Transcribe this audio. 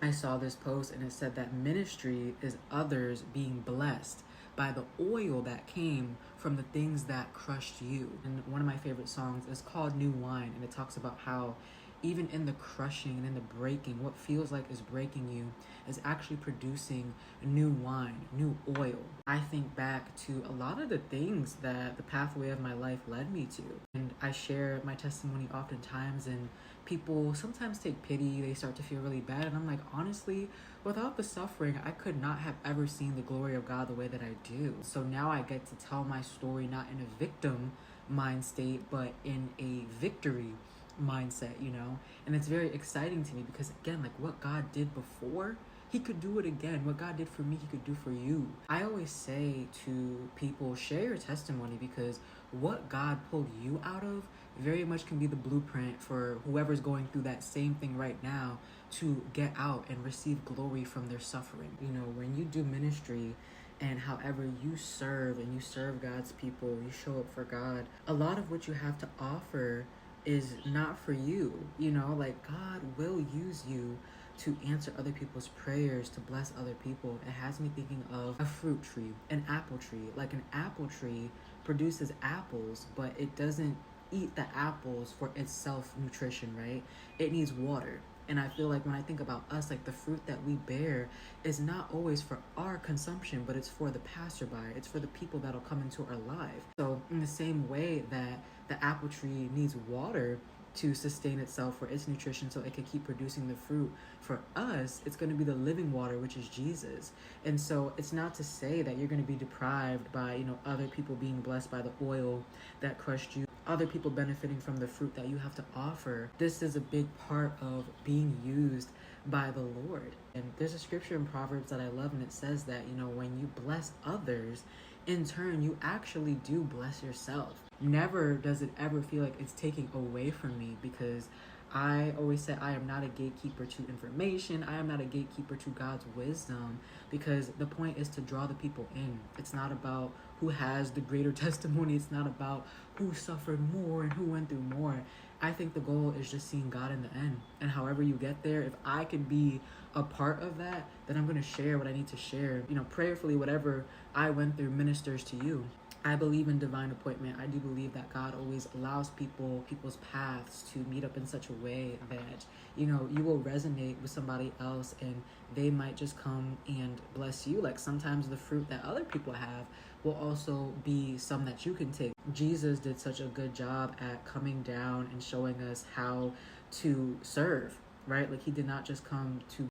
I saw this post and it said that ministry is others being blessed by the oil that came from the things that crushed you. And one of my favorite songs is called New Wine, and it talks about how even in the crushing and in the breaking, what feels like is breaking you is actually producing new wine, new oil. I think back to a lot of the things that the pathway of my life led me to. And I share my testimony oftentimes, and people sometimes take pity, they start to feel really bad. And I'm like, honestly, without the suffering, I could not have ever seen the glory of God the way that I do. So now I get to tell my story not in a victim mind state, but in a victory mindset, you know? And it's very exciting to me because, again, like what God did before, he could do it again. What God did for me, he could do for you. I always say to people, share your testimony, because what God pulled you out of very much can be the blueprint for whoever's going through that same thing right now to get out and receive glory from their suffering. You know, when you do ministry, and however you serve and you serve God's people, you show up for God, a lot of what you have to offer is not for you. You know, like God will use you to answer other people's prayers, to bless other people. It has me thinking of a fruit tree, an apple tree. Like an apple tree produces apples, but it doesn't eat the apples for its self nutrition, right? It needs water. And I feel like when I think about us, like the fruit that we bear is not always for our consumption, but it's for the passerby. It's for the people that'll come into our life. So in the same way that the apple tree needs water to sustain itself for its nutrition so it can keep producing the fruit, for us it's going to be the living water, which is Jesus. And so it's not to say that you're going to be deprived by, you know, other people being blessed by the oil that crushed you, other people benefiting from the fruit that you have to offer. This is a big part of being used by the Lord. And there's a scripture in Proverbs that I love, and it says that, you know, when you bless others, in turn you actually do bless yourself. Never does it ever feel like it's taking away from me, because I always say I am not a gatekeeper to information. I am not a gatekeeper to God's wisdom, because the point is to draw the people in. It's not about who has the greater testimony. It's not about who suffered more and who went through more. I think the goal is just seeing God in the end. And however you get there, if I can be a part of that, then I'm going to share what I need to share. You know, prayerfully, whatever I went through ministers to you. I believe in divine appointment. I do believe that God always allows people's paths to meet up in such a way that, you know, you will resonate with somebody else and they might just come and bless you. Like sometimes the fruit that other people have will also be some that you can take. Jesus did such a good job at coming down and showing us how to serve, right? Like he did not just come to